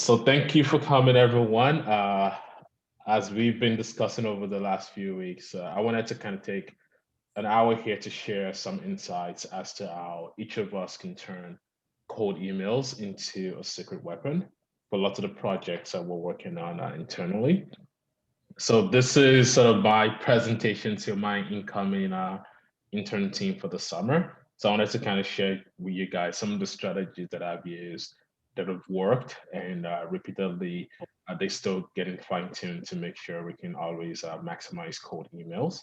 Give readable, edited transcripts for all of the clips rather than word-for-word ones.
So thank you for coming, everyone. As we've been discussing over the last few weeks, I wanted to kind of take an hour here to share some insights as to how each of us can turn cold emails into a secret weapon for lots of the projects that we're working on internally. So this is sort of my presentation to my incoming intern team for the summer. So I wanted to kind of share with you guys some of the strategies that I've used that have worked, and repeatedly they still getting fine-tuned to make sure we can always maximize cold emails.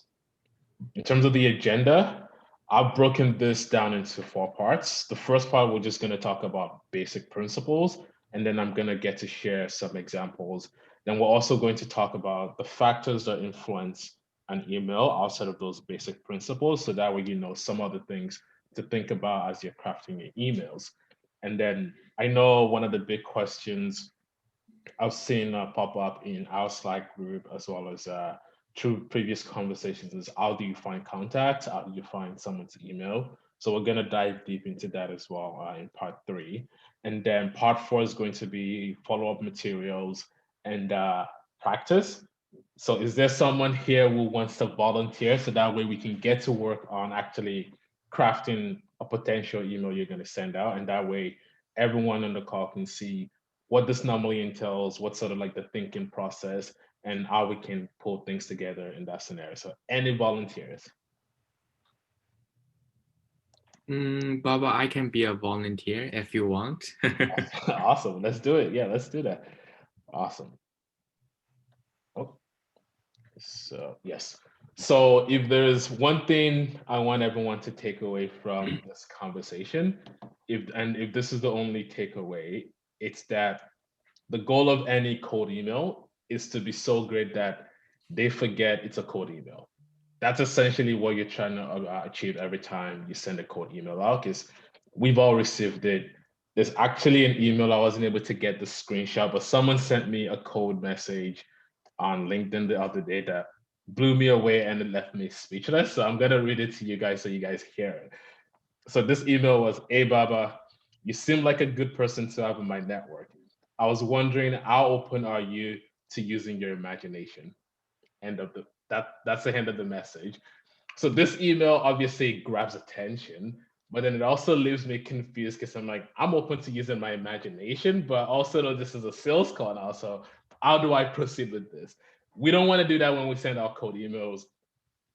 In terms of the agenda, I've broken this down into four parts. The first part, we're just going to talk about basic principles, and then I'm going to get to share some examples. Then we're also going to talk about the factors that influence an email outside of those basic principles, so that way you know some other things to think about as you're crafting your emails. And then I know one of the big questions I've seen pop up in our Slack group, as well as through previous conversations, is how do you find contact? How do you find someone's email? So we're going to dive deep into that as well in part three. And then part four is going to be follow-up materials and practice. So is there someone here who wants to volunteer, so that way we can get to work on actually crafting a potential email you're going to send out, and that way everyone on the call can see what this normally entails, what's sort of like the thinking process, and how we can pull things together in that scenario. So any volunteers? Baba, I can be a volunteer if you want. Awesome, let's do it. Yeah, let's do that. Awesome. Oh, so yes. So if there's one thing I want everyone to take away from this conversation, if this is the only takeaway, it's that the goal of any cold email is to be so great that they forget it's a cold email. That's essentially what you're trying to achieve every time you send a cold email out, because we've all received it. There's actually an email I wasn't able to get the screenshot, but someone sent me a code message on LinkedIn the other day that blew me away and it left me speechless. So I'm gonna read it to you guys so you guys hear it. So this email was, "Hey Baba, you seem like a good person to have in my network. I was wondering how open are you to using your imagination?" End of that's the end of the message. So this email obviously grabs attention, but then it also leaves me confused, because I'm like, I'm open to using my imagination, but also know this is a sales call now. So how do I proceed with this? We don't want to do that when we send out cold emails.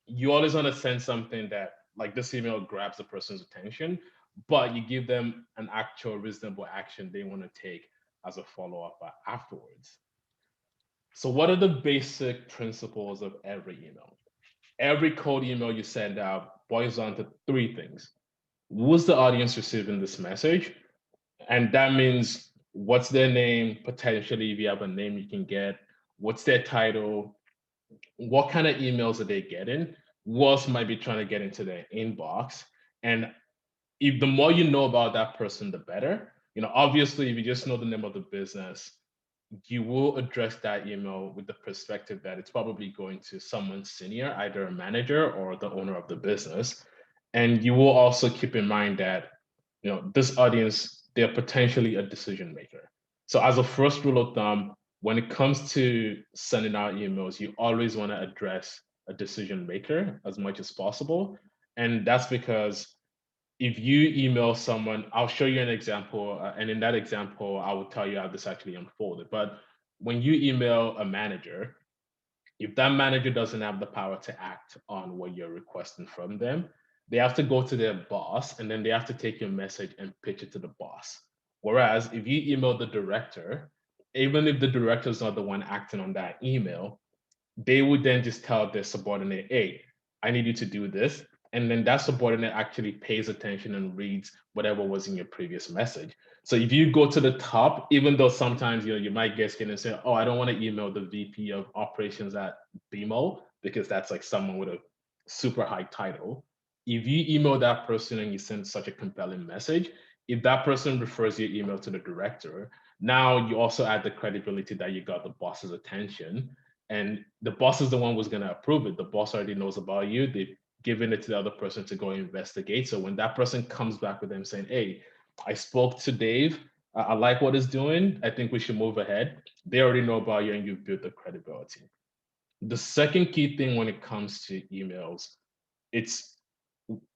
You always want to send something that, like, this email grabs the person's attention, but you give them an actual reasonable action they want to take as a follow-up afterwards. So what are the basic principles of every email? Every cold email you send out boils down to three things. Who's the audience receiving this message? And that means, what's their name? Potentially, if you have a name you can get, what's their title? What kind of emails are they getting? Who else might be trying to get into their inbox? And if the more you know about that person, the better. Obviously, if you just know the name of the business, you will address that email with the perspective that it's probably going to someone senior, either a manager or the owner of the business. And you will also keep in mind that, this audience, they're potentially a decision maker. So as a first rule of thumb, when it comes to sending out emails, you always want to address a decision maker as much as possible. And that's because if you email someone, I'll show you an example, and in that example, I will tell you how this actually unfolded. But when you email a manager, if that manager doesn't have the power to act on what you're requesting from them, they have to go to their boss, and then they have to take your message and pitch it to the boss. Whereas if you email the director, even if the director is not the one acting on that email, they would then just tell their subordinate, "Hey, I need you to do this." And then that subordinate actually pays attention and reads whatever was in your previous message. So if you go to the top, even though sometimes you might get scared and say, "Oh, I don't want to email the VP of operations at BMO," because that's like someone with a super high title. If you email that person and you send such a compelling message, if that person refers your email to the director, now you also add the credibility that you got the boss's attention, and the boss is the one who's going to approve it. The boss already knows about you. They've given it to the other person to go investigate. So when that person comes back with them saying, "Hey, I spoke to Dave. I like what it's doing. I think we should move ahead. They already know about you and you've built the credibility. The second key thing when it comes to emails, it's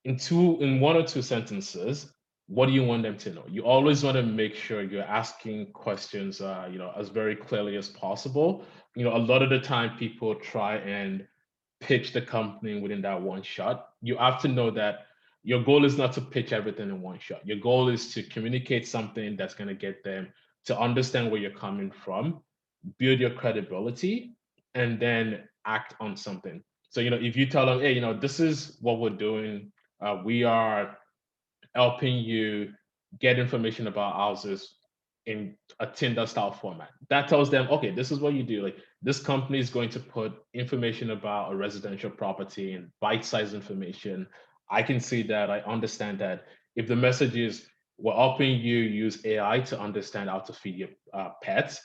in one or two sentences. What do you want them to know? You always want to make sure you're asking questions, as very clearly as possible. A lot of the time people try and pitch the company within that one shot. You have to know that your goal is not to pitch everything in one shot. Your goal is to communicate something that's going to get them to understand where you're coming from, build your credibility, and then act on something. So, if you tell them, hey, this is what we're doing, we are helping you get information about houses in a Tinder style format. That tells them, okay, this is what you do. Like this company is going to put information about a residential property and bite-sized information. I can see that. I understand that. If the message is we're helping you use AI to understand how to feed your pets,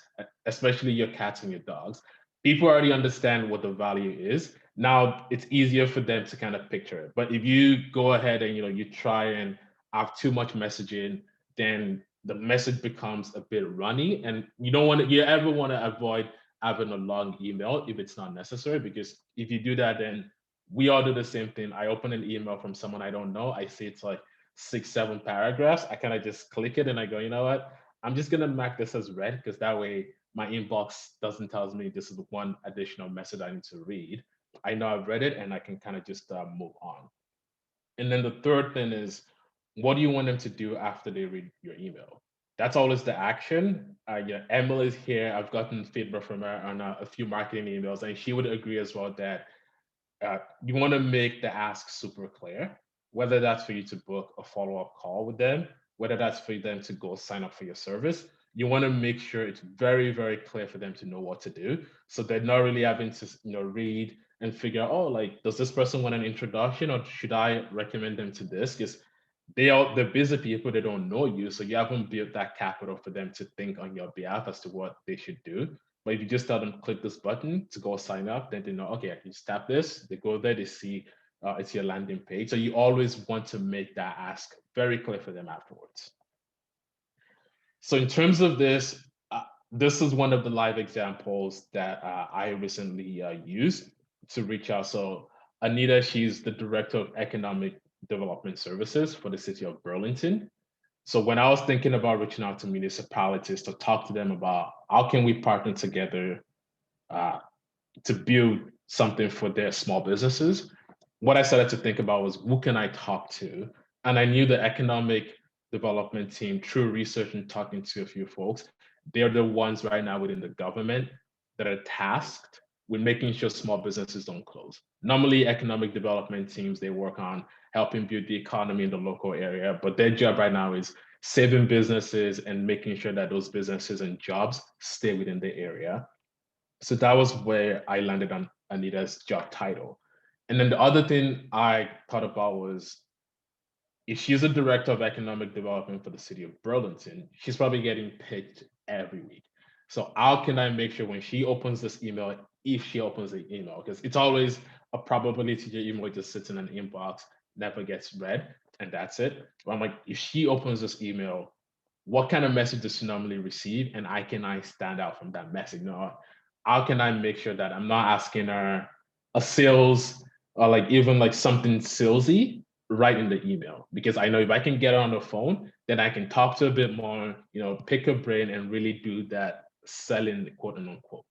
especially your cats and your dogs, people already understand what the value is. Now it's easier for them to kind of picture it. But if you go ahead and you try and have too much messaging, then the message becomes a bit runny, and you ever want to avoid having a long email if it's not necessary, because if you do that, then we all do the same thing. I open an email from someone I don't know, I see it's like 6 7 paragraphs, I kind of just click it and I go, you know what, I'm just going to mark this as read, because that way my inbox doesn't tell me this is one additional message I need to read. I know I've read it and I can kind of just move on. And then the third thing is, what do you want them to do after they read your email? That's always the action. Yeah, Emily is here. I've gotten feedback from her on a few marketing emails, and she would agree as well that you want to make the ask super clear, whether that's for you to book a follow-up call with them, whether that's for them to go sign up for your service. You want to make sure it's very, very clear for them to know what to do. So they're not really having to, read and figure out, oh, like, does this person want an introduction or should I recommend them to this? Because they're busy people, they don't know you. So you haven't built that capital for them to think on your behalf as to what they should do. But if you just tell them click this button to go sign up, then they know, okay, I can just tap this. They go there, they see it's your landing page. So you always want to make that ask very clear for them afterwards. So in terms of this, this is one of the live examples that I recently used to reach out. So Anita, she's the Director of Economic Development Services for the city of Burlington. So when I was thinking about reaching out to municipalities to talk to them about how can we partner together uh, to build something for their small businesses, what I started to think about was who can I talk to? And I knew the economic development team, through research and talking to a few folks, they're the ones right now within the government that are tasked with making sure small businesses don't close. Normally, economic development teams, they work on helping build the economy in the local area, but their job right now is saving businesses and making sure that those businesses and jobs stay within the area. So that was where I landed on Anita's job title. And then the other thing I thought about was, if she's a director of economic development for the city of Burlington, she's probably getting picked every week. So how can I make sure when she opens this email, if she opens the email, because it's always a probability your email just sits in an inbox, never gets read, and that's it. But I'm like, if she opens this email, what kind of message does she normally receive? And I stand out from that message? How can I make sure that I'm not asking her a sales or like even like something salesy right in the email? Because I know if I can get her on the phone, then I can talk to her a bit more, pick her brain and really do that selling, quote unquote.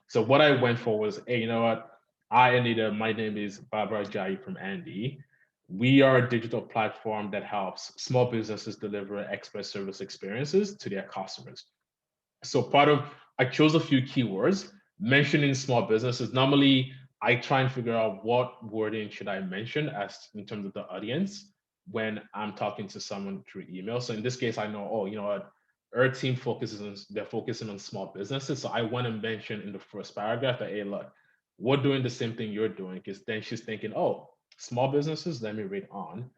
So what I went for was, hey, you know what? Anita, my name is Barbara Jai from Andy. We are a digital platform that helps small businesses deliver expert service experiences to their customers. So I chose a few keywords mentioning small businesses. Normally, I try and figure out what wording should I mention as in terms of the audience when I'm talking to someone through email. So in this case, I know, oh, you know what, our team they're focusing on small businesses. So I want to mention in the first paragraph that, hey, look, we're doing the same thing you're doing, because then she's thinking, oh, small businesses, let me read on.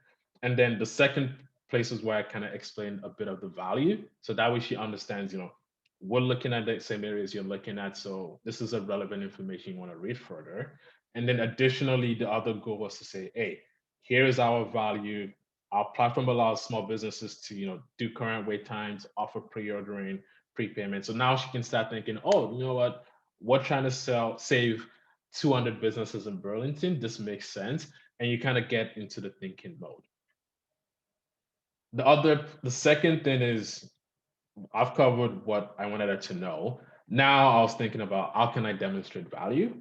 And then the second place is where I kind of explain a bit of the value. So that way she understands, we're looking at the same areas you're looking at. So this is a relevant information you want to read further. And then additionally, the other goal was to say, hey, here is our value. our platform allows small businesses to, do current wait times, offer pre-ordering, prepayment. So now she can start thinking, oh, you know what? We're trying to save 200 businesses in Burlington. This makes sense. And you kind of get into the thinking mode. The second thing is I've covered what I wanted her to know. Now I was thinking about how can I demonstrate value?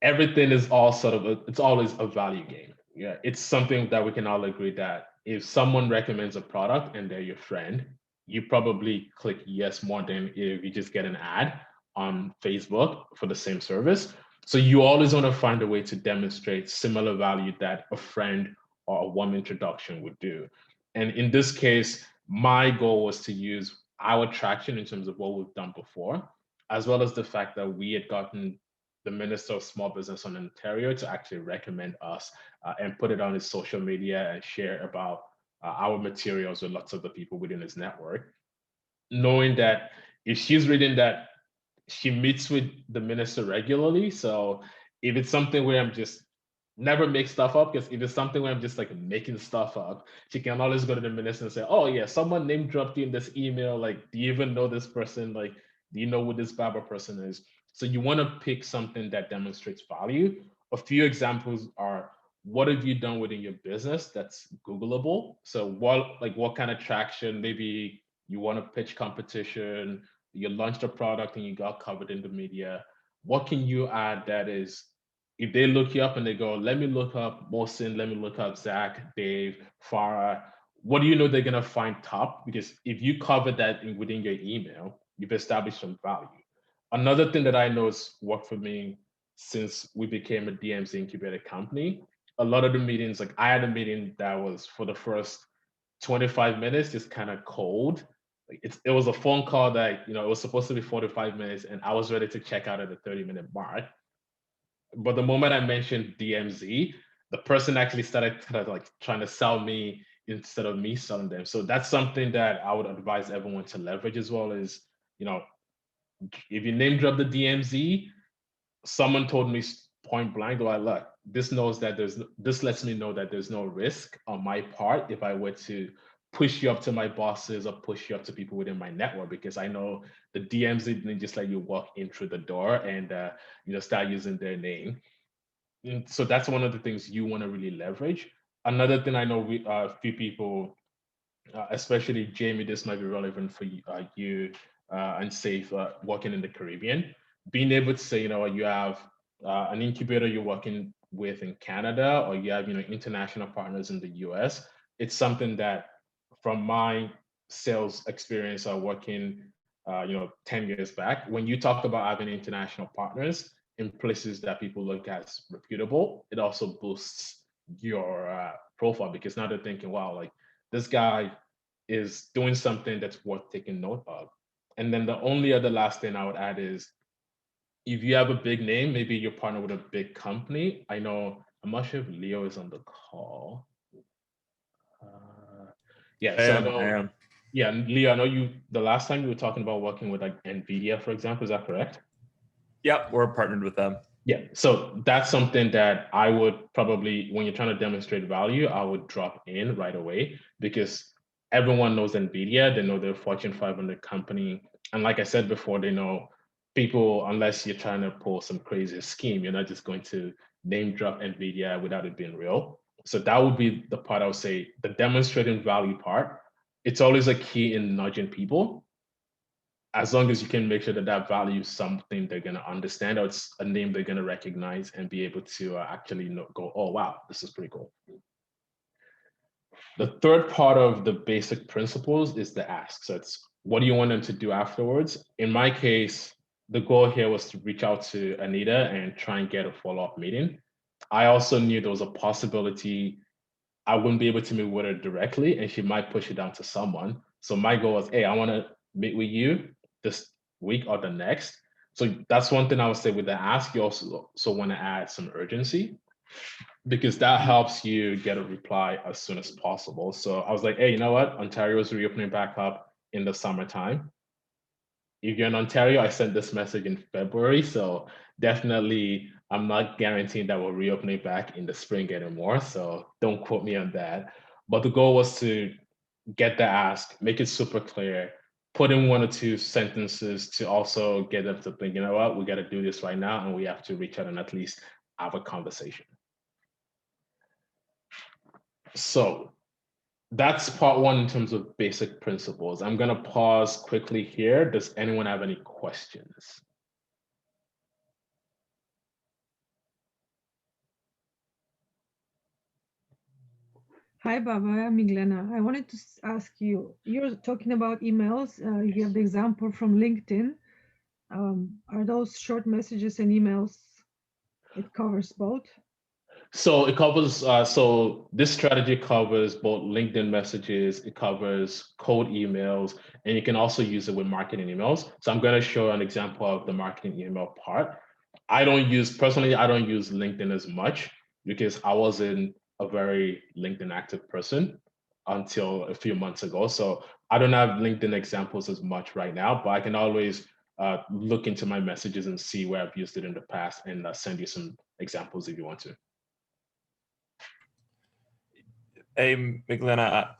Everything is all sort of, it's always a value game. Yeah, it's something that we can all agree that if someone recommends a product and they're your friend, you probably click yes more than if you just get an ad on Facebook for the same service. So you always want to find a way to demonstrate similar value that a friend or a warm introduction would do. And in this case, my goal was to use our traction in terms of what we've done before, as well as the fact that we had gotten the Minister of Small Business on Ontario to actually recommend us and put it on his social media and share about our materials with lots of the people within his network. Knowing that if she's reading that, she meets with the minister regularly. So if it's something where I'm just never make stuff up, because if it's something where I'm just like making stuff up, she can always go to the minister and say, oh yeah, someone name dropped you in this email. Like, do you even know this person? Like, do you know who this Baba person is? So you want to pick something that demonstrates value. A few examples are, what have you done within your business that's Googleable? So what kind of traction? Maybe you want to pitch competition, you launched a product and you got covered in the media. What can you add that is, if they look you up and they go, let me look up Mohsin, let me look up Zach, Dave, Farah, what do you know they're gonna find top? Because if you cover that within your email, you've established some value. Another thing that I know has worked for me since we became a DMZ incubator company, a lot of the meetings, like I had a meeting that was for the first 25 minutes, just kind of cold. Like it was a phone call that, it was supposed to be 45 minutes and I was ready to check out at the 30-minute mark. But the moment I mentioned DMZ, the person actually started kind of like trying to sell me instead of me selling them. So that's something that I would advise everyone to leverage as well is, if you name drop the DMZ, someone told me point blank, do I look, this lets me know that there's no risk on my part if I were to push you up to my bosses or push you up to people within my network, because I know the DMs didn't just let you walk in through the door and start using their name. And so that's one of the things you want to really leverage. Another thing I know a few people, especially Jamie, this might be relevant for you and Safe working in the Caribbean, being able to say, you have an incubator you're working with in Canada, or you have, international partners in the US. It's something that from my sales experience working, 10 years back, when you talk about having international partners in places that people look as reputable, it also boosts your profile, because now they're thinking, wow, like this guy is doing something that's worth taking note of. And then the only other last thing I would add is, if you have a big name, maybe you're partnered with a big company. I'm not sure if Leo is on the call. Yeah, so I know. Yeah, Leo, I know the last time you were talking about working with like NVIDIA, for example, is that correct? Yep, we're partnered with them. Yeah, so that's something that I would probably, when you're trying to demonstrate value, I would drop in right away, because everyone knows NVIDIA, they know they're a Fortune 500 company. And like I said before, they know people, unless you're trying to pull some crazy scheme, you're not just going to name drop NVIDIA without it being real. So that would be the part I would say, the demonstrating value part. It's always a key in nudging people, as long as you can make sure that that value is something they're going to understand, or it's a name they're going to recognize and be able to actually go, oh, wow, this is pretty cool. The third part of the basic principles is the ask. So it's, what do you want them to do afterwards? In my case, the goal here was to reach out to Anita and try and get a follow-up meeting. I also knew there was a possibility I wouldn't be able to meet with her directly and she might push it down to someone. So my goal was, hey, I want to meet with you this week or the next. So that's one thing I would say with the ask. You also want to add some urgency, because that helps you get a reply as soon as possible. So I was like, hey, you know what? Ontario is reopening back up in the summertime. If you're in Ontario, I sent this message in February. So definitely, I'm not guaranteeing that we're reopening back in the spring anymore. So don't quote me on that. But the goal was to get the ask, make it super clear, put in 1 or 2 sentences to also get them to think, you know what, we got to do this right now, and we have to reach out and at least have a conversation. So that's part 1 in terms of basic principles. I'm going to pause quickly here. Does anyone have any questions? Hi, Baba. I'm Miglena. I wanted to ask you, you're talking about emails. You gave the example from LinkedIn. Are those short messages and emails? It covers both? So it covers, so this strategy covers both LinkedIn messages, it covers cold emails, and you can also use it with marketing emails. So I'm going to show an example of the marketing email part. Personally, I don't use LinkedIn as much because I wasn't a very LinkedIn active person until a few months ago. So I don't have LinkedIn examples as much right now, but I can always look into my messages and see where I've used it in the past and send you some examples if you want to. Hey, Miglena,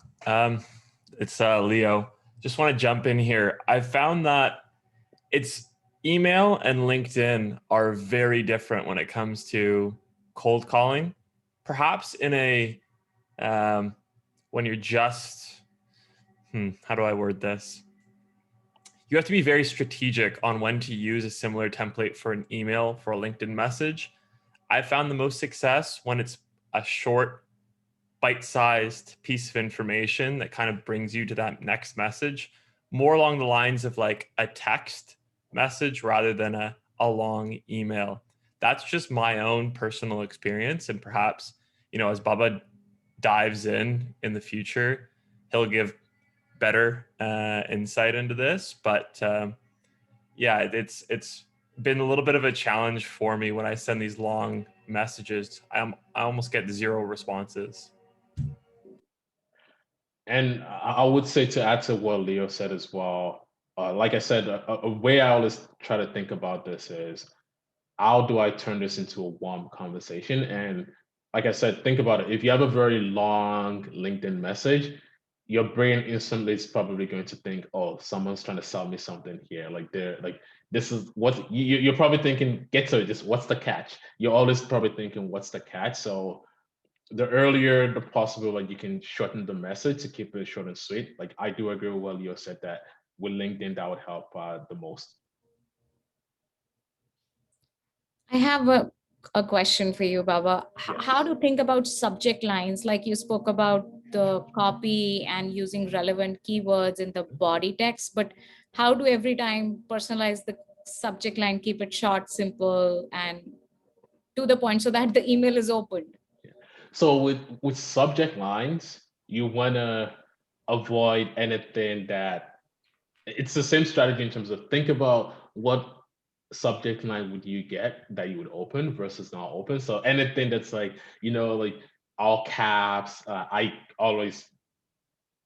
it's Leo. Just want to jump in here. I found that it's email and LinkedIn are very different when it comes to cold calling. Perhaps in a when you're just how do I word this? You have to be very strategic on when to use a similar template for an email for a LinkedIn message. I found the most success when it's a short, bite-sized piece of information that kind of brings you to that next message, more along the lines of like a text message rather than a long email. That's just my own personal experience. And perhaps, as Baba dives in the future, he'll give better insight into this. But yeah, it's been a little bit of a challenge for me when I send these long messages. I almost get 0 responses. And I would say, to add to what Leo said as well, like I said, a way I always try to think about this is, how do I turn this into a warm conversation? And like I said, think about it. If you have a very long LinkedIn message, your brain instantly is probably going to think, oh, someone's trying to sell me something here. Like this is what you're probably thinking, get to it, just what's the catch? You're always probably thinking, what's the catch? So the earlier the possible, like, you can shorten the message to keep it short and sweet. Like, I do agree with what Leo said, that with LinkedIn that would help the most. I have a question for you, Baba. Yes. How to think about subject lines? Like you spoke about the copy and using relevant keywords in the body text, but how to every time personalize the subject line, keep it short, simple, and to the point so that the email is opened? So with subject lines, you want to avoid anything that, it's the same strategy in terms of, think about what subject line would you get that you would open versus not open. So anything that's like, like all caps, I always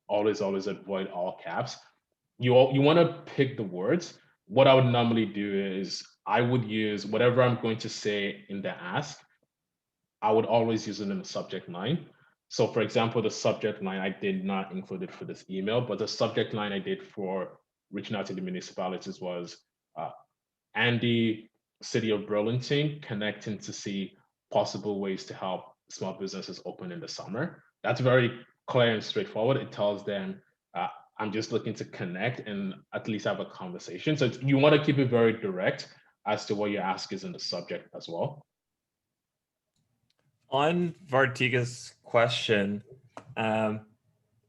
avoid all caps. You want to pick the words. What I would normally do is, I would use whatever I'm going to say in the ask, I would always use it in the subject line. So for example, the subject line, I did not include it for this email, but the subject line I did for reaching out to the municipalities was, Andy, City of Burlington, connecting to see possible ways to help small businesses open in the summer. That's very clear and straightforward. It tells them, I'm just looking to connect and at least have a conversation. So you want to keep it very direct as to what your ask is in the subject as well. On Vartika's question,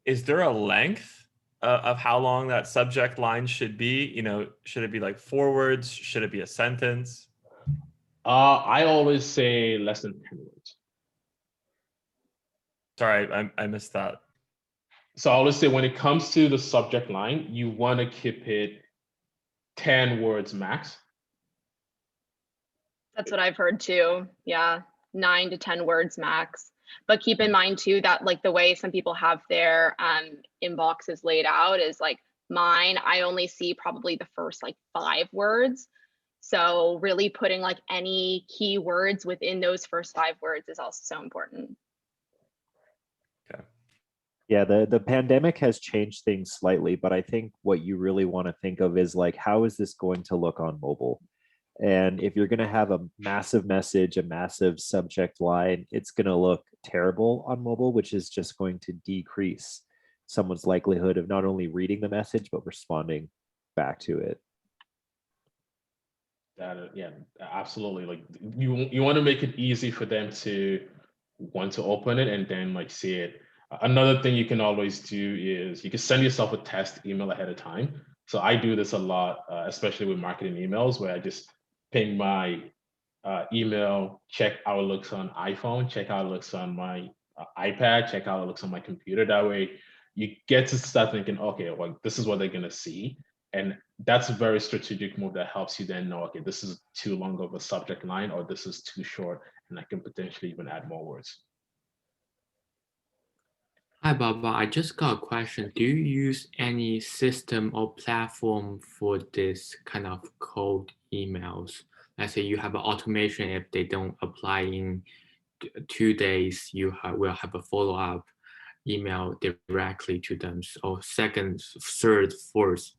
is there a length of how long that subject line should be? Should it be like 4 words? Should it be a sentence? I always say less than 10 words. Sorry, I missed that. So I always say, when it comes to the subject line, you want to keep it 10 words max. That's what I've heard too. Yeah, 9 to 10 words max. But keep in mind too that, like, the way some people have their inboxes laid out is like mine, I only see probably the first like 5 words. So really putting like any keywords within those first 5 words is also so important. Okay. Yeah, the pandemic has changed things slightly, but I think what you really want to think of is like, how is this going to look on mobile? And if you're going to have a massive message, a massive subject line, it's going to look terrible on mobile, which is just going to decrease someone's likelihood of not only reading the message, but responding back to it. Yeah, absolutely. Like you want to make it easy for them to want to open it and then like see it. Another thing you can always do is you can send yourself a test email ahead of time. So I do this a lot, especially with marketing emails, where I just ping my email, check how it looks on iPhone, check how it looks on my iPad, check how it looks on my computer. That way you get to start thinking, okay, well, this is what they're gonna see. And that's a very strategic move that helps you then know, okay, this is too long of a subject line, or this is too short, and I can potentially even add more words. Hi, Baba. I just got a question. Do you use any system or platform for this kind of cold emails? Let's say you have an automation. If they don't apply in 2 days, you will have a follow-up email directly to them. Or second, third, fourth.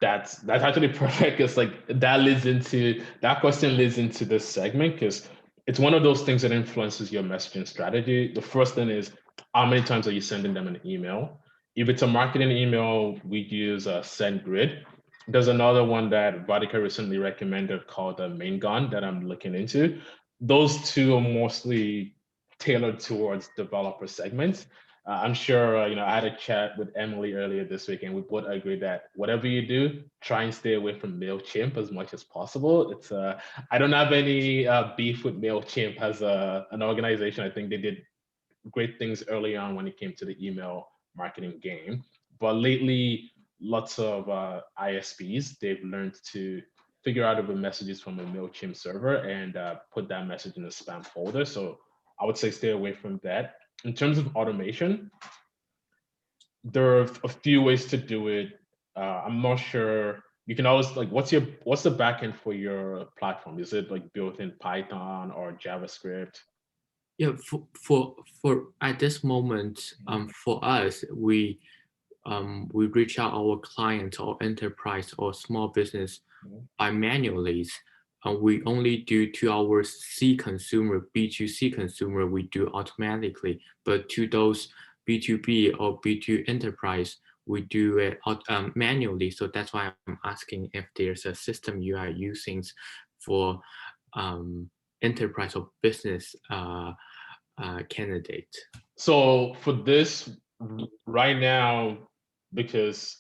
That's actually perfect, because like that question leads into this segment, because it's one of those things that influences your messaging strategy. The first thing is, how many times are you sending them an email? If it's a marketing email, we use SendGrid. There's another one that Vodka recently recommended called the Main Gun that I'm looking into. Those two are mostly tailored towards developer segments. I'm sure, I had a chat with Emily earlier this week, and we both agreed that whatever you do, try and stay away from MailChimp as much as possible. I don't have any beef with MailChimp as an organization. I think they did great things early on when it came to the email marketing game. But lately, lots of ISPs, they've learned to figure out if a message is from a MailChimp server and put that message in the spam folder. So I would say stay away from that. In terms of automation, there are a few ways to do it. I'm not sure. You can always like, what's the backend for your platform? Is it like built in Python or JavaScript? Yeah, for at this moment, for us, we reach out our clients or enterprise or small business by manually. We only do to our C consumer, B2C consumer, we do automatically. But to those B2B or B2 enterprise, we do it manually. So that's why I'm asking if there's a system you are using for enterprise or business candidate. So for this right now, because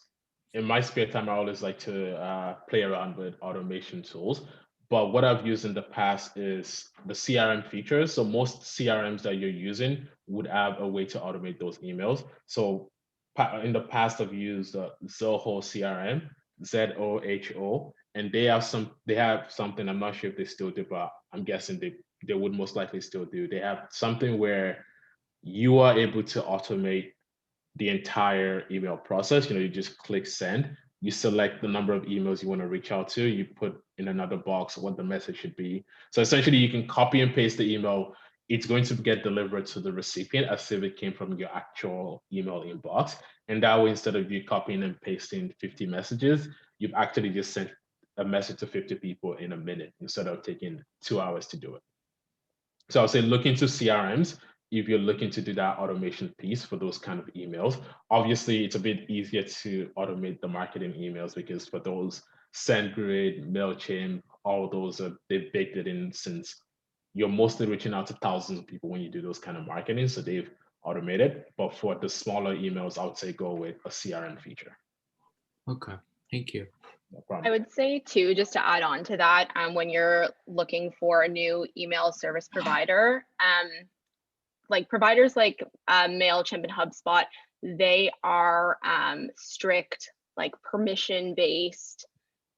in my spare time, I always like to play around with automation tools. But what I've used in the past is the CRM features. So most CRMs that you're using would have a way to automate those emails. So in the past, I've used Zoho CRM, ZOHO, and they have something. I'm not sure if they still do, but I'm guessing they would most likely still do. They have something where you are able to automate the entire email process. You just click send, you select the number of emails you want to reach out to, you put in another box what the message should be. So essentially you can copy and paste the email. It's going to get delivered to the recipient as if it came from your actual email inbox. And that way, instead of you copying and pasting 50 messages, you've actually just sent a message to 50 people in a minute instead of taking 2 hours to do it. So I'll say look into CRMs if you're looking to do that automation piece for those kind of emails. Obviously, it's a bit easier to automate the marketing emails because for those SendGrid, MailChimp, all those they've baked it in, since you're mostly reaching out to thousands of people when you do those kind of marketing. So they've automated. But for the smaller emails, I would say go with a CRM feature. Okay, thank you. No problem. I would say too, just to add on to that, when you're looking for a new email service provider, like providers like MailChimp and HubSpot, they are strict, like permission-based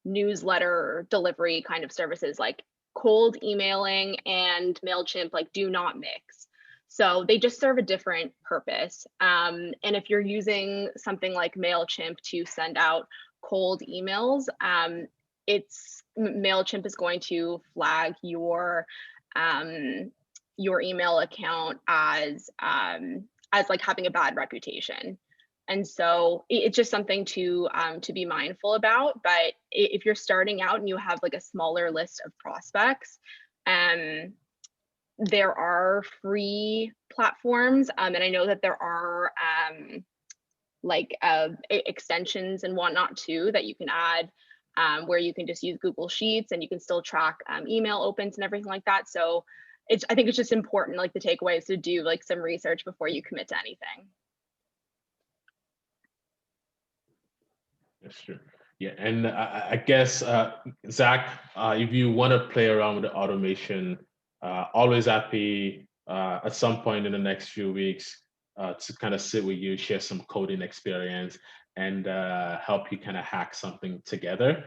newsletter delivery kind of services, like cold emailing and MailChimp like do not mix. So they just serve a different purpose. And if you're using something like MailChimp to send out cold emails, MailChimp is going to flag your email account as as like having a bad reputation. And so it's just something to be mindful about. But if you're starting out and you have like a smaller list of prospects, there are free platforms, and I know that there are like extensions and whatnot too that you can add, where you can just use Google Sheets and you can still track email opens and everything like that. So I think it's just important, like the takeaway is to do like some research before you commit to anything. That's true. Yeah, and I guess, Zach, if you want to play around with the automation, always happy at some point in the next few weeks to kind of sit with you, share some coding experience, and help you kind of hack something together.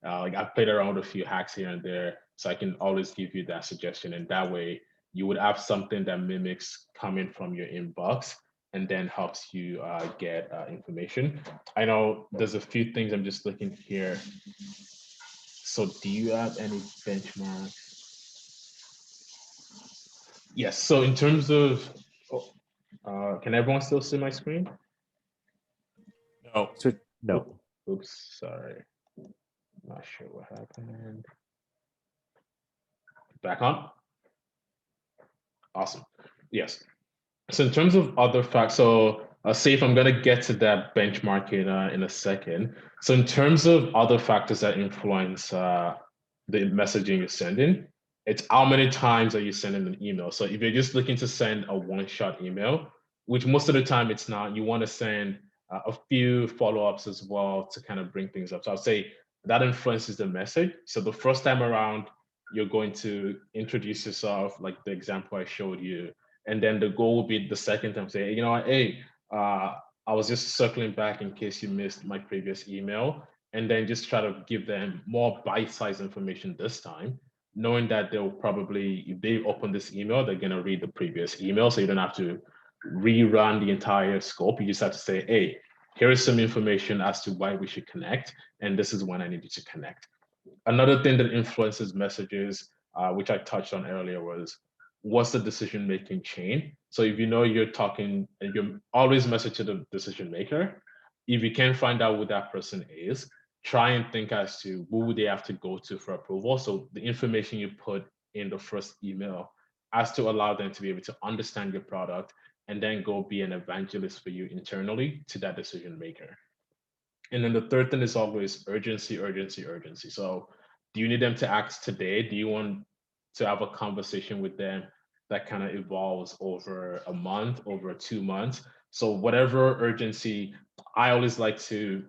Like I've played around with a few hacks here and there, so I can always give you that suggestion, and that way you would have something that mimics coming from your inbox and then helps you get information. I know there's a few things I'm just looking here. So do you have any benchmarks? Yes, so in terms of, can everyone still see my screen? No. So no. Oops, sorry. Not sure what happened. Back on? Awesome, yes. So in terms of other facts, so Saif, I'm going to get to that benchmarking in a second. So in terms of other factors that influence the messaging you're sending, it's how many times are you sending an email. So if you're just looking to send a one-shot email, which most of the time it's not, you want to send a few follow-ups as well to kind of bring things up. So I'll say that influences the message. So the first time around, you're going to introduce yourself, like the example I showed you. And then the goal will be the second time, say, you know what, hey, I was just circling back in case you missed my previous email. And then just try to give them more bite-sized information this time, knowing that they'll probably, if they open this email, they're gonna read the previous email. So you don't have to rerun the entire scope. You just have to say, hey, here is some information as to why we should connect. And this is when I need you to connect. Another thing that influences messages, which I touched on earlier, was what's the decision-making chain? So if you know you're talking and you're always message to the decision maker, if you can't find out who that person is, try and think as to who would they have to go to for approval. So the information you put in the first email has to allow them to be able to understand your product and then go be an evangelist for you internally to that decision maker. And then the third thing is always urgency, urgency, urgency. So do you need them to act today? Do you want to have a conversation with them that kind of evolves over a month, over 2 months? So whatever urgency, I always like to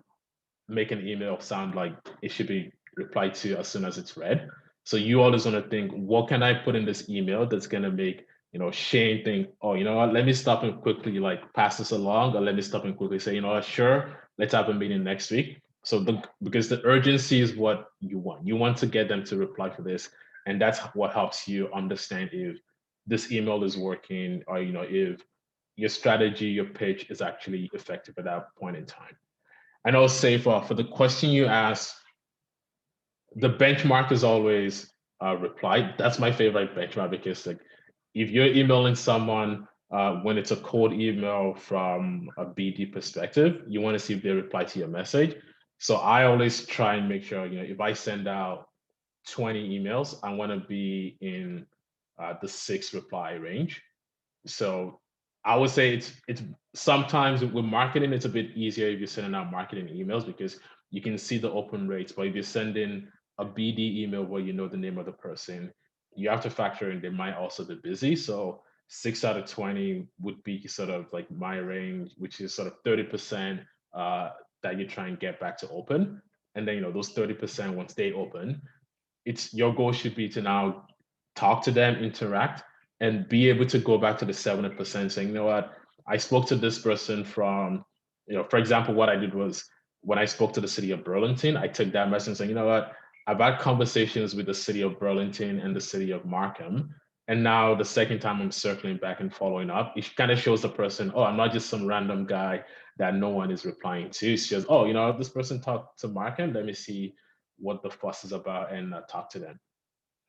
make an email sound like it should be replied to as soon as it's read. So you always want to think, what can I put in this email that's going to make, you know, Shane think, oh, you know what, let me stop and quickly like pass this along, or let me stop and quickly say, you know what, sure, let's have a meeting next week. So because the urgency is what you want. You want to get them to reply to this. And that's what helps you understand if this email is working, or, you know, if your strategy, your pitch is actually effective at that point in time. And I'll say for the question you asked, the benchmark is always reply. That's my favorite benchmark, because like if you're emailing someone when it's a cold email from a BD perspective, you want to see if they reply to your message. So I always try and make sure, you know, if I send out 20 emails, I want to be in the 6 reply range. So I would say it's sometimes with marketing, it's a bit easier if you're sending out marketing emails because you can see the open rates. But if you're sending a BD email where you know the name of the person, you have to factor in they might also be busy. So 6 out of 20 would be sort of like my range, which is sort of 30% that you try and get back to open. And then, you know, those 30%, once they open, it's your goal should be to now talk to them, interact, and be able to go back to the 70% saying, you know what, I spoke to this person from, you know, for example, what I did was when I spoke to the city of Burlington, I took that message saying, you know what, I've had conversations with the city of Burlington and the city of Markham. And now the second time I'm circling back and following up, it kind of shows the person, oh, I'm not just some random guy that no one is replying to. It's just, oh, you know, this person talked to Markham, let me see what the fuss is about and talk to them.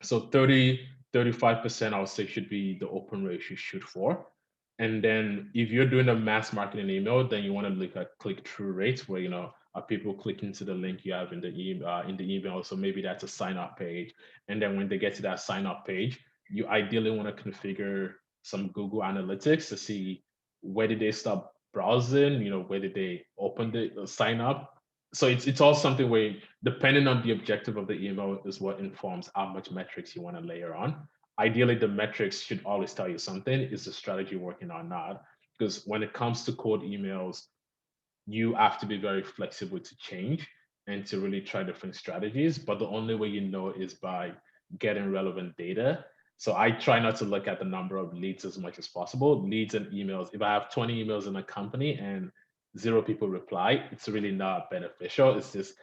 So 35% I would say should be the open rate you shoot for. And then if you're doing a mass marketing email, then you want to look at click-through rates where, are people clicking to the link you have in the email? So maybe that's a sign-up page. And then when they get to that sign-up page, you ideally want to configure some Google Analytics to see where did they stop browsing, where did they open the sign up. So it's all something where, depending on the objective of the email, is what informs how much metrics you want to layer on. Ideally, the metrics should always tell you something. Is the strategy working or not? Because when it comes to cold emails, you have to be very flexible to change and to really try different strategies. But the only way you know is by getting relevant data. So I try not to look at the number of leads as much as possible. Leads and emails. If I have 20 emails in a company and 0 people reply, it's really not beneficial. It's just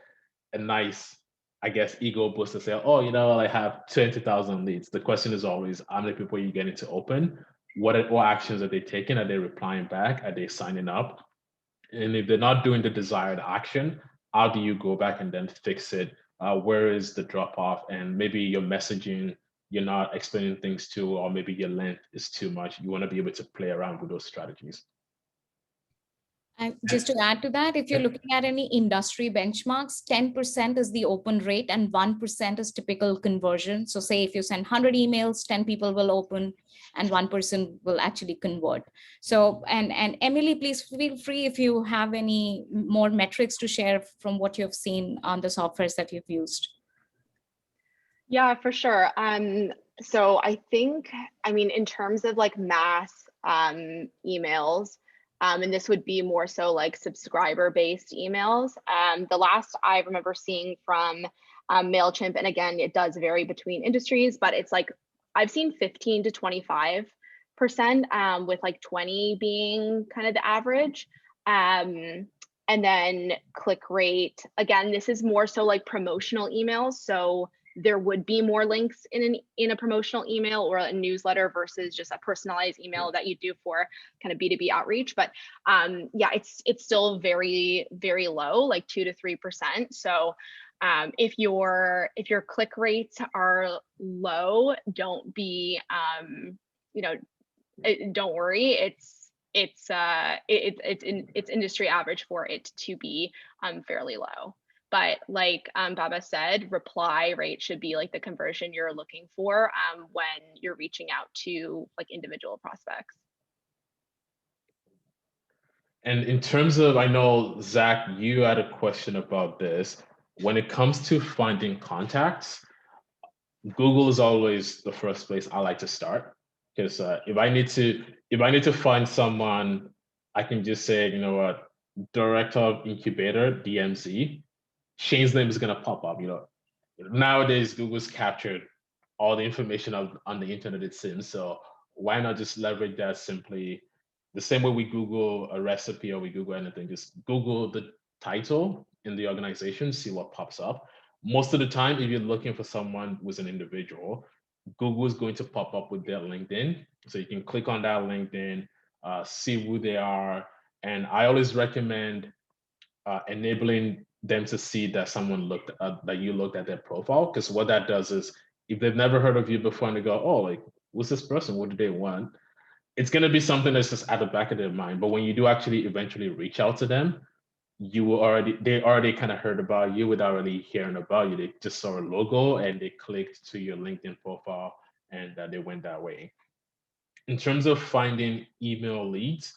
a nice, I guess, ego boost to say, oh, I have 20,000 leads. The question is always, how many people are you getting to open? What actions are they taking? Are they replying back? Are they signing up? And if they're not doing the desired action, how do you go back and then fix it? Where is the drop off? And maybe your messaging, you're not explaining things to, or maybe your length is too much. You want to be able to play around with those strategies. And just to add to that, if you're looking at any industry benchmarks, 10% is the open rate and 1% is typical conversion. So say if you send 100 emails, 10 people will open and 1 person will actually convert. So, and Emily, please feel free if you have any more metrics to share from what you've seen on the softwares that you've used. Yeah, for sure. So I think, in terms of like mass emails, and this would be more so like subscriber-based emails. The last I remember seeing from MailChimp, and again, it does vary between industries, but it's like, I've seen 15 to 25%, with like 20 being kind of the average. And then click rate, again, this is more so like promotional emails. So there would be more links in a promotional email or a newsletter versus just a personalized email that you do for kind of B2B outreach. But yeah, it's still very, very low, like 2 to 3%. So if your click rates are low, don't be, don't worry. It's industry average for it to be fairly low. But like Baba said, reply rate should be like the conversion you're looking for when you're reaching out to like individual prospects. And in terms of, I know, Zach, you had a question about this. When it comes to finding contacts, Google is always the first place I like to start. Because if I need to find someone, I can just say, Director of Incubator, DMZ. Shane's name is gonna pop up. Nowadays Google's captured all the information on the internet, it seems. So why not just leverage that simply the same way we Google a recipe or we Google anything? Just Google the title in the organization, see what pops up. Most of the time, if you're looking for someone who's an individual, Google is going to pop up with their LinkedIn. So you can click on that LinkedIn, see who they are. And I always recommend enabling them to see that that you looked at their profile, because what that does is, if they've never heard of you before and they go, oh, like, who's this person? What do they want? It's going to be something that's just at the back of their mind. But when you do actually eventually reach out to them, they already kind of heard about you without really hearing about you. They just saw a logo and they clicked to your LinkedIn profile and they went that way. In terms of finding email leads,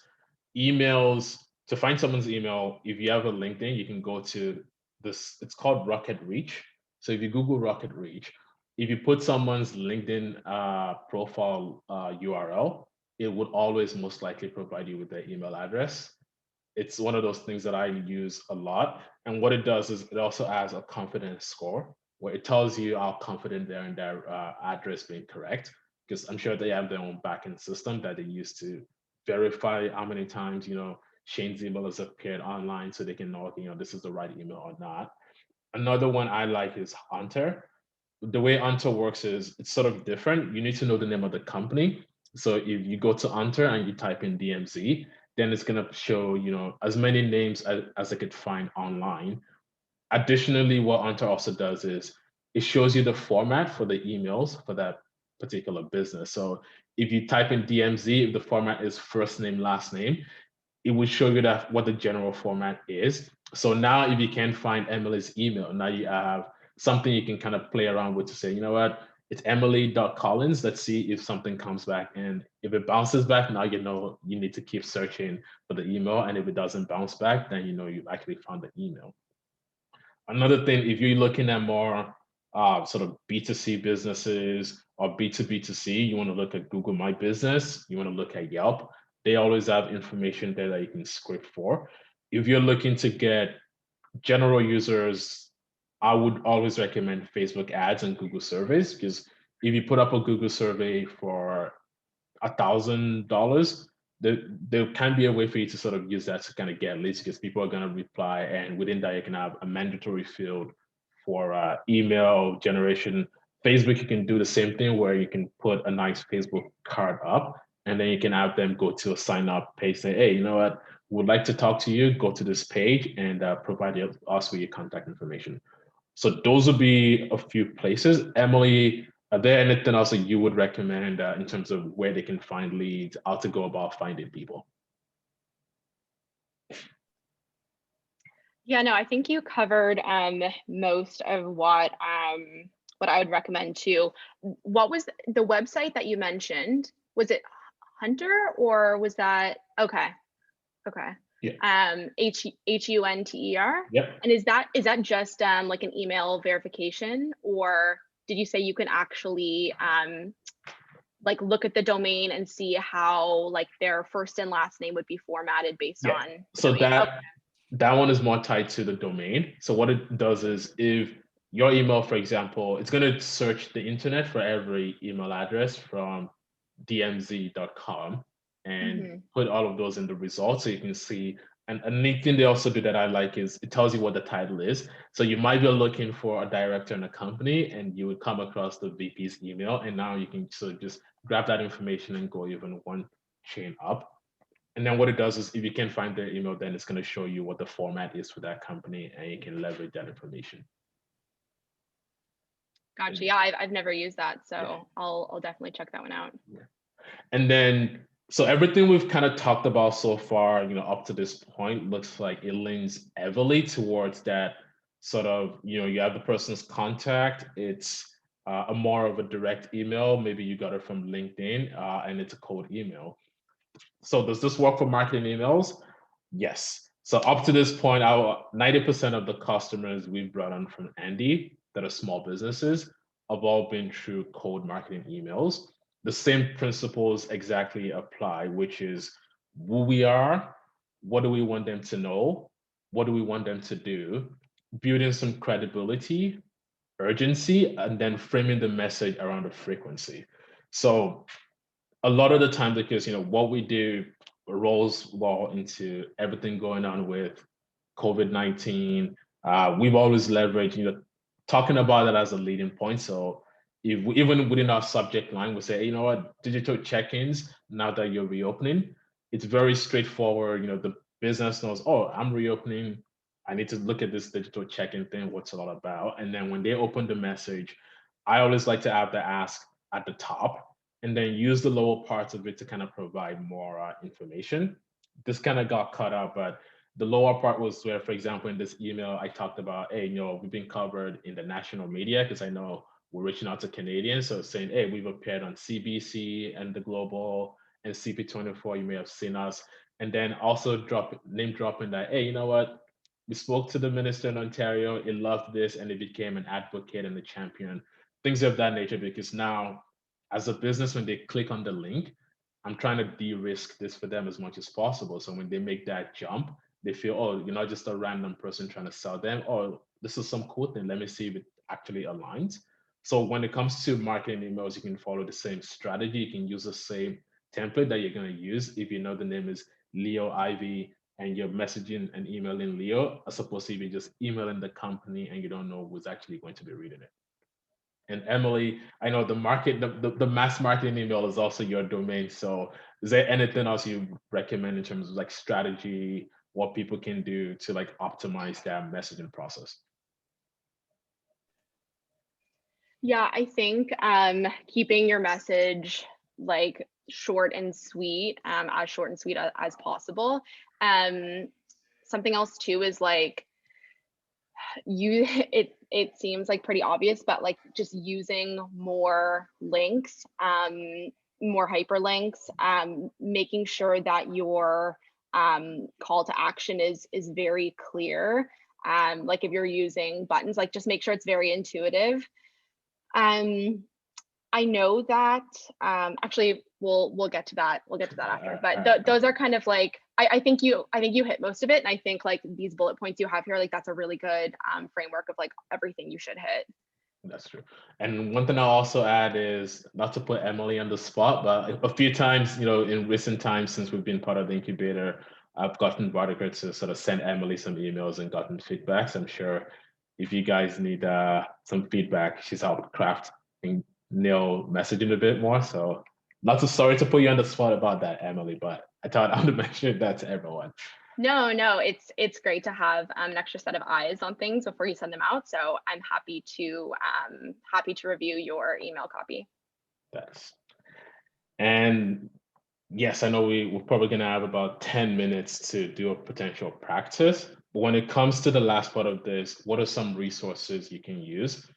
to find someone's email, if you have a LinkedIn, you can go to this, it's called Rocket Reach. So if you Google Rocket Reach, if you put someone's LinkedIn profile URL, it would always most likely provide you with their email address. It's one of those things that I use a lot. And what it does is it also adds a confidence score where it tells you how confident they are in their address being correct, because I'm sure they have their own backend system that they use to verify how many times, Shane's email has appeared online so they can know, this is the right email or not. Another one I like is Hunter. The way Hunter works is it's sort of different. You need to know the name of the company. So if you go to Hunter and you type in DMZ, then it's going to show, as many names as I could find online. Additionally, what Hunter also does is it shows you the format for the emails for that particular business. So if you type in DMZ, if the format is first name, last name, it will show you that what the general format is. So now if you can't find Emily's email, now you have something you can kind of play around with to say, you know what, it's Emily.Collins. Let's see if something comes back. And if it bounces back, now you know you need to keep searching for the email. And if it doesn't bounce back, then you know you've actually found the email. Another thing, if you're looking at more sort of B2C businesses or B2B2C, you want to look at Google My Business, you want to look at Yelp. They always have information there that you can script for. If you're looking to get general users, I would always recommend Facebook ads and Google surveys, because if you put up a Google survey for $1,000, there can be a way for you to sort of use that to kind of get leads, because people are going to reply, and within that you can have a mandatory field for email generation. Facebook, you can do the same thing where you can put a nice Facebook card up, and then you can have them go to a sign up page, say, hey, you know what, would like to talk to you, go to this page and provide us with your contact information. So those would be a few places. Emily, are there anything else that you would recommend in terms of where they can find leads, how to go about finding people? Yeah, no, I think you covered most of what I would recommend too. What was the website that you mentioned? Was it Hunter or was that okay? Okay. Yeah. Hunter. Yep. And is that just like an email verification, or did you say you can actually like look at the domain and see how like their first and last name would be formatted based on the so domain? that one is more tied to the domain. So what it does is, if your email, for example, it's going to search the internet for every email address from dmz.com and put all of those in the results, so you can see. And a neat thing they also do that I like is it tells you what the title is. So you might be looking for a director in a company and you would come across the VP's email, and now you can sort of just grab that information and go even one chain up. And then what it does is, if you can find their email, then it's going to show you what the format is for that company, and you can leverage that information. Gotcha. Yeah, I've never used that, so I'll definitely check that one out. Yeah. And then, so everything we've kind of talked about so far, you know, up to this point, looks like it leans heavily towards that sort of, you know, you have the person's contact. It's a more of a direct email. Maybe you got it from LinkedIn, and it's a cold email. So does this work for marketing emails? Yes. So up to this point, our 90% of the customers we've brought on from Andy that are small businesses have all been through cold marketing emails. The same principles exactly apply, which is who we are, what do we want them to know, what do we want them to do, building some credibility, urgency, and then framing the message around the frequency. So a lot of the time, because you know what we do rolls well into everything going on with COVID-19. We've always leveraged, you know, talking about it as a leading point. So if we, even within our subject line, we say, hey, you know what, digital check-ins, now that you're reopening, it's very straightforward. You know, the business knows, oh, I'm reopening, I need to look at this digital check-in thing, what's it all about. And then when they open the message, I always like to have the ask at the top, and then use the lower parts of it to kind of provide more information. This kind of got cut out, but the lower part was where, for example, in this email, I talked about, hey, you know, we've been covered in the national media, because I know we're reaching out to Canadians. So saying, hey, we've appeared on CBC and the Global and CP24, you may have seen us. And then also name dropping that, hey, you know what? We spoke to the minister in Ontario, he loved this, and he became an advocate and a champion, things of that nature, because now, as a business, when they click on the link, I'm trying to de-risk this for them as much as possible. So when they make that jump, they feel, oh, you're not just a random person trying to sell them. Oh, this is some cool thing. Let me see if it actually aligns. So when it comes to marketing emails, you can follow the same strategy. You can use the same template that you're going to use if you know the name is Leo Ivy and you're messaging and emailing Leo, as opposed to if you're just emailing the company and you don't know who's actually going to be reading it. And Emily, I know the mass marketing email is also your domain. So is there anything else you recommend in terms of like strategy, what people can do to like optimize their messaging process? Yeah, I think keeping your message like short and sweet, as short and sweet as possible. Something else too is like it seems like pretty obvious, but like just using more links, more hyperlinks, making sure that your call to action is very clear. Like if you're using buttons, like just make sure it's very intuitive. Um, I know that actually we'll get to that. We'll get to that after. But those are kind of like I think you hit most of it, and I think like these bullet points you have here, like that's a really good framework of like everything you should hit. That's true. And one thing I'll also add is not to put Emily on the spot, but a few times, you know, in recent times since we've been part of the incubator, I've gotten Vardiker to sort of send Emily some emails and gotten feedbacks. I'm sure if you guys need some feedback, she's helped craft and nail messaging a bit more. So not so sorry to put you on the spot about that, Emily, but I thought I would mention that to everyone. No, it's great to have an extra set of eyes on things before you send them out. So I'm happy to review your email copy. Thanks. And yes, I know we're probably going to have about 10 minutes to do a potential practice. But when it comes to the last part of this, what are some resources you can use?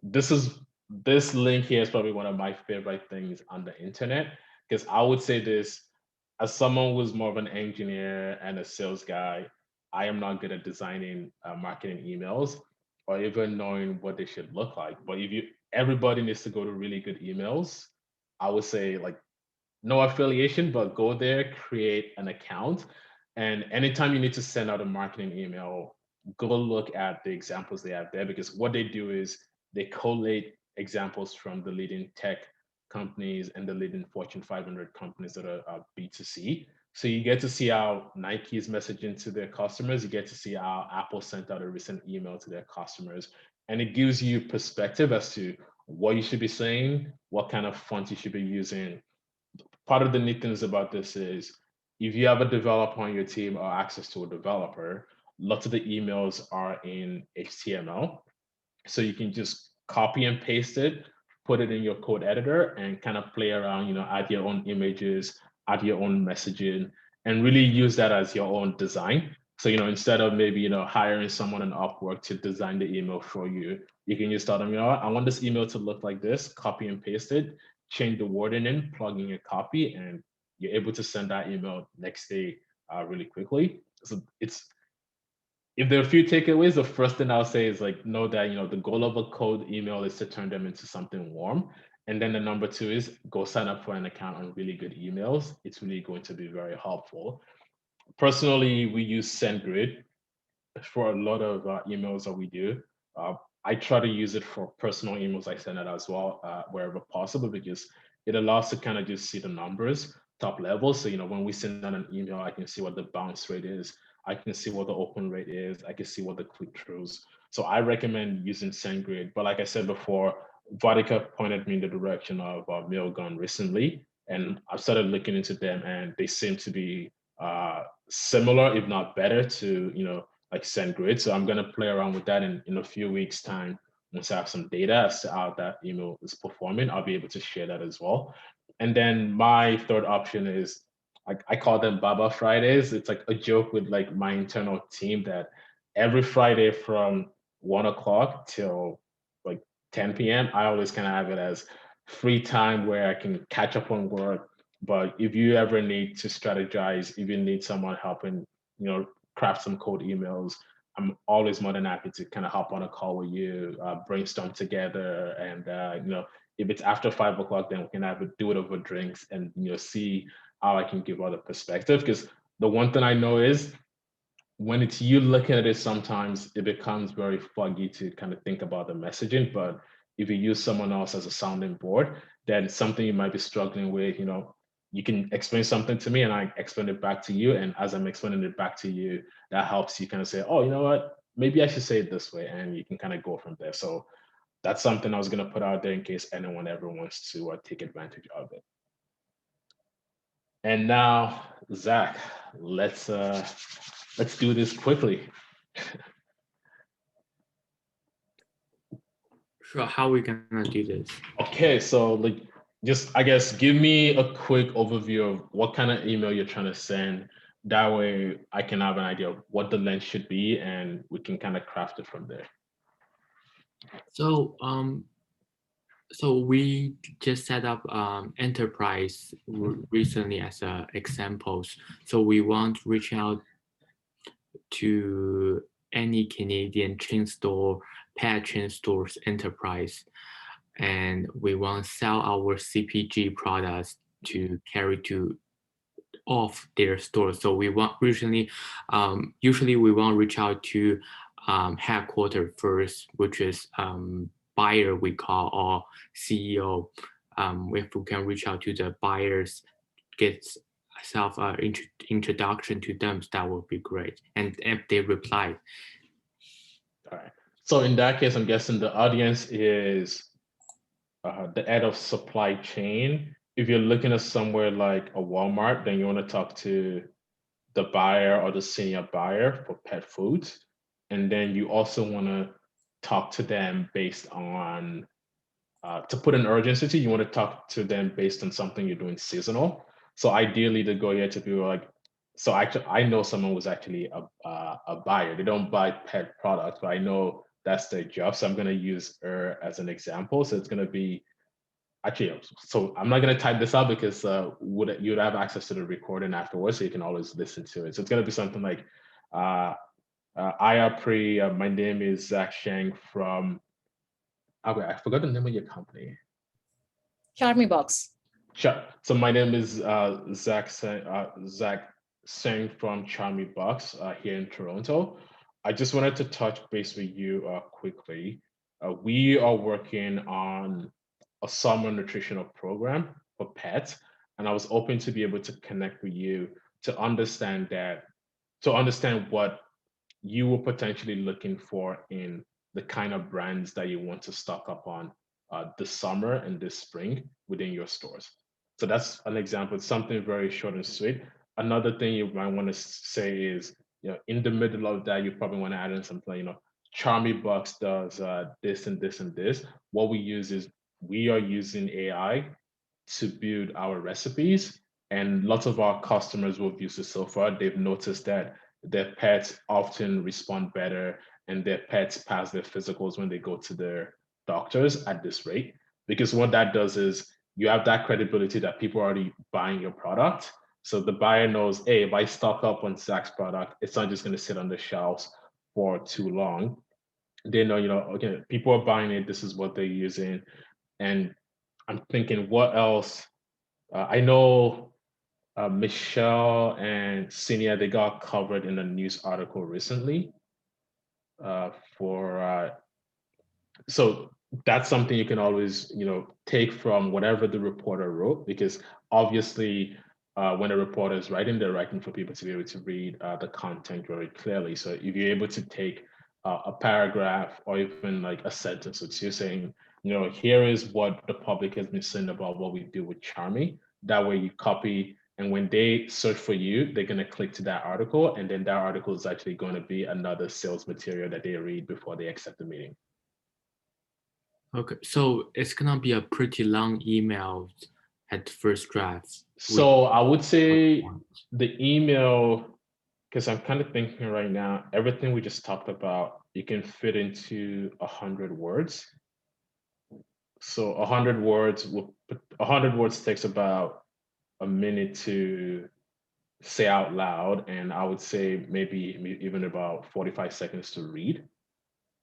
This link here is probably one of my favorite things on the internet, because I would say this as someone who's more of an engineer and a sales guy, I am not good at designing marketing emails or even knowing what they should look like. But everybody needs to go to really good emails. I would say like no affiliation, but go there, create an account. And anytime you need to send out a marketing email, go look at the examples they have there, because what they do is they collate examples from the leading tech companies and the leading Fortune 500 companies that are B2C. So you get to see how Nike is messaging to their customers. You get to see how Apple sent out a recent email to their customers. And it gives you perspective as to what you should be saying, what kind of font you should be using. Part of the neat things about this is if you have a developer on your team or access to a developer, lots of the emails are in HTML. So you can just copy and paste it, put it in your code editor and kind of play around, add your own images, add your own messaging, and really use that as your own design. So, instead of maybe, hiring someone in Upwork to design the email for you, you can just tell them, I want this email to look like this, copy and paste it, change the wording in, plug in a copy, and you're able to send that email next day really quickly. So if there are a few takeaways, the first thing I'll say is like know that the goal of a cold email is to turn them into something warm. And then the number two is go sign up for an account on really good emails. It's really going to be very helpful. Personally, we use SendGrid for a lot of emails that we do. I try to use it for personal emails I send out as well, wherever possible, because it allows to kind of just see the numbers top level. So, when we send out an email, I can see what the bounce rate is. I can see what the open rate is. I can see what the click-throughs. So I recommend using SendGrid. But like I said before, Vodka pointed me in the direction of Mailgun recently, and I've started looking into them, and they seem to be similar, if not better, to like SendGrid. So I'm going to play around with that in a few weeks' time. Once I have some data as to how that email is performing, I'll be able to share that as well. And then my third option is I call them Baba Fridays. It's like a joke with like my internal team that every Friday from 1 o'clock till like 10 p.m., I always kind of have it as free time where I can catch up on work. But if you ever need to strategize, if you need someone helping, craft some code emails, I'm always more than happy to kind of hop on a call with you, brainstorm together, and if it's after 5 o'clock, then we can do it over drinks and see how I can give other perspective. Because the one thing I know is when it's you looking at it, sometimes it becomes very foggy to kind of think about the messaging. But if you use someone else as a sounding board, then something you might be struggling with, you can explain something to me and I explain it back to you. And as I'm explaining it back to you, that helps you kind of say, oh, you know what, maybe I should say it this way. And you can kind of go from there. So that's something I was going to put out there in case anyone ever wants to take advantage of it. And now, Zach, let's do this quickly. Sure. How we gonna do this? Okay, so like just I guess give me a quick overview of what kind of email you're trying to send. That way I can have an idea of what the length should be and we can kind of craft it from there. So so we just set up enterprise recently as examples. So we want to reach out to any Canadian chain store, pet chain stores enterprise, and we want to sell our CPG products to carry to off their stores. So we want usually we want to reach out to headquarters first, which is buyer we call, or CEO. If we can reach out to the buyers, get self introduction to them, that would be great. And if they reply. All right. So in that case, I'm guessing the audience is the head of supply chain. If you're looking at somewhere like a Walmart, then you want to talk to the buyer or the senior buyer for pet foods. And then you also want to talk to them based on, to put an urgency to, you want to talk to them based on something you're doing seasonal. So ideally to go here to people like, so actually I know someone was actually a buyer. They don't buy pet products, but I know that's their job. So I'm going to use her as an example. So it's going to be, actually, so I'm not going to type this out because you'd have access to the recording afterwards, so you can always listen to it. So it's going to be something like, Pri, my name is Zach Sheng from, okay, I forgot the name of your company. Charmy Box. Sure. So my name is Zach Sheng from Charmy Box here in Toronto. I just wanted to touch base with you quickly. We are working on a summer nutritional program for pets, and I was hoping to be able to connect with you to understand what you were potentially looking for in the kind of brands that you want to stock up on this summer and this spring within your stores. So that's an example. It's something very short and sweet. Another thing you might want to say is, in the middle of that, you probably want to add in something, Charmy Box does this and this and this. What we use is we are using AI to build our recipes, and lots of our customers who have used it so far, they've noticed that their pets often respond better and their pets pass their physicals when they go to their doctors at this rate. Because what that does is you have that credibility that people are already buying your product. So the buyer knows, hey, if I stock up on Zach's product, it's not just going to sit on the shelves for too long. They know, okay, people are buying it. This is what they're using. And I'm thinking, what else? I know Michelle and Cinia, they got covered in a news article recently so that's something you can always, take from whatever the reporter wrote, because obviously when a reporter is writing, they're writing for people to be able to read the content very clearly. So if you're able to take a paragraph or even like a sentence, which you're saying, here is what the public has been saying about what we do with Charmy. That way you copy, and when they search for you, they're going to click to that article, and then that article is actually going to be another sales material that they read before they accept the meeting. Okay, so it's gonna be a pretty long email at first draft. So I would say the email, because I'm kind of thinking right now, everything we just talked about, you can fit into 100 words. So 100 words takes about a minute to say out loud, and I would say maybe even about 45 seconds to read.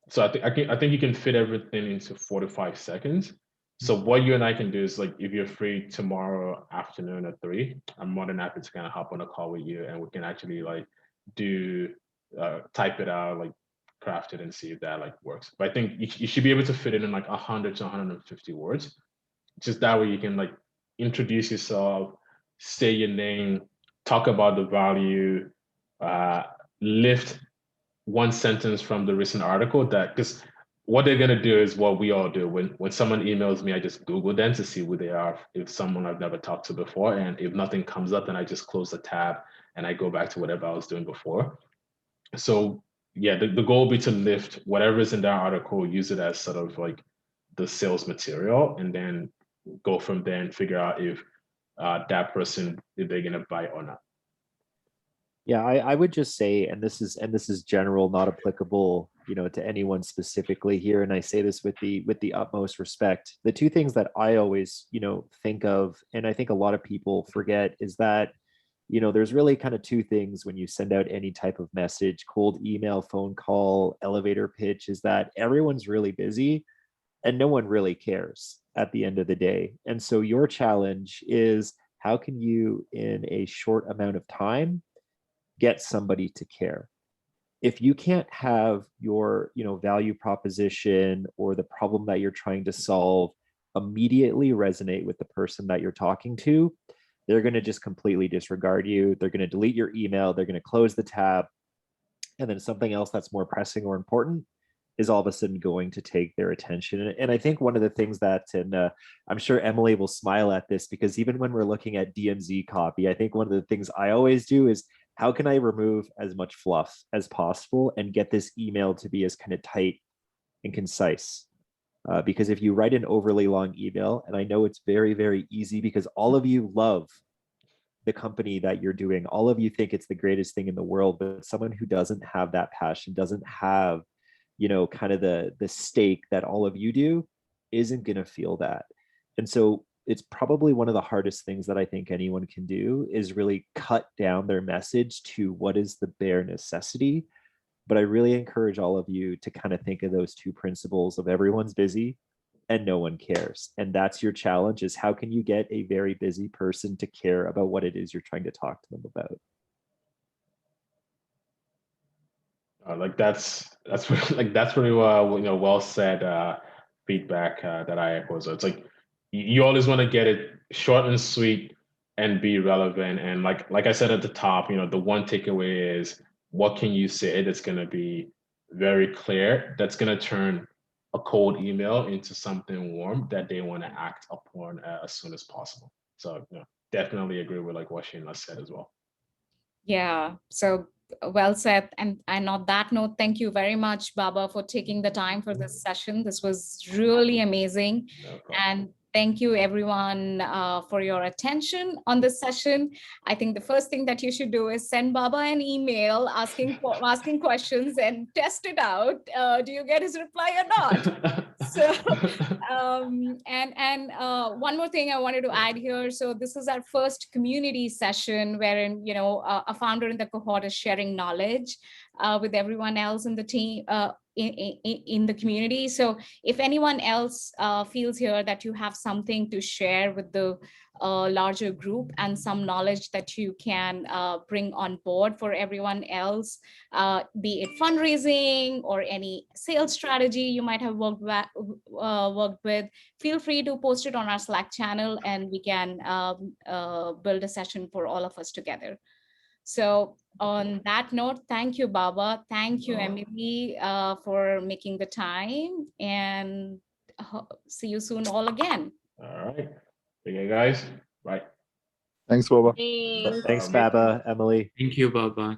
So I think you can fit everything into 45 seconds. So what you and I can do is, like, if you're free tomorrow afternoon at 3, I'm more than happy to kind of hop on a call with you, and we can actually like type it out, like craft it, and see if that like works. But I think you should be able to fit it in like 100 to 150 words. Just that way you can like introduce yourself, say your name, talk about the value, lift one sentence from the recent article, that because what they're gonna do is what we all do. When someone emails me, I just Google them to see who they are, if someone I've never talked to before, and if nothing comes up, then I just close the tab and I go back to whatever I was doing before. So yeah, the goal will be to lift whatever is in that article, use it as sort of like the sales material, and then go from there and figure out if that person, if they're gonna buy or not. Yeah, I would just say, and this is general, not applicable, to anyone specifically here. And I say this with the utmost respect. The two things that I always, think of, and I think a lot of people forget, is that, there's really kind of two things when you send out any type of message, cold email, phone call, elevator pitch, is that everyone's really busy and no one really cares at the end of the day. And so your challenge is, how can you, in a short amount of time, get somebody to care? If you can't have your value proposition or the problem that you're trying to solve immediately resonate with the person that you're talking to, they're going to just completely disregard you. They're going to delete your email. They're going to close the tab. And then something else that's more pressing or important is all of a sudden going to take their attention. And I think one of the things that, and I'm sure Emily will smile at this, because even when we're looking at DMZ copy, I think one of the things I always do is, how can I remove as much fluff as possible and get this email to be as kind of tight and concise? Because if you write an overly long email, and I know it's very, very easy because all of you love the company that you're doing, all of you think it's the greatest thing in the world, but someone who doesn't have that passion, doesn't have, kind of the stake that all of you do, isn't going to feel that. And so it's probably one of the hardest things that I think anyone can do, is really cut down their message to what is the bare necessity. But I really encourage all of you to kind of think of those two principles of everyone's busy and no one cares. And that's your challenge, is how can you get a very busy person to care about what it is you're trying to talk to them about? Like that's really, that's really well said feedback that I echo. So it's like you always want to get it short and sweet and be relevant. And like I said at the top, the one takeaway is, what can you say that's going to be very clear, that's going to turn a cold email into something warm that they want to act upon as soon as possible. So definitely agree with like what Shayna said as well. Yeah, so well said. And on that note, thank you very much, Baba, for taking the time for this session. This was really amazing. No problem. And thank you everyone for your attention on this session. I think the first thing that you should do is send Baba an email asking questions and test it out. Do you get his reply or not? So, one more thing I wanted to add here. So this is our first community session wherein, a founder in the cohort is sharing knowledge with everyone else in the team, in the community. So if anyone else feels here that you have something to share with the larger group and some knowledge that you can bring on board for everyone else, be it fundraising or any sales strategy you might have worked with, feel free to post it on our Slack channel, and we can build a session for all of us together. So on that note, thank you, Baba. Thank you, Emily, for making the time, and see you soon all again. All right. Okay, guys. Right. Thanks, Baba. Thanks. Thanks, Baba, Emily. Thank you, Baba.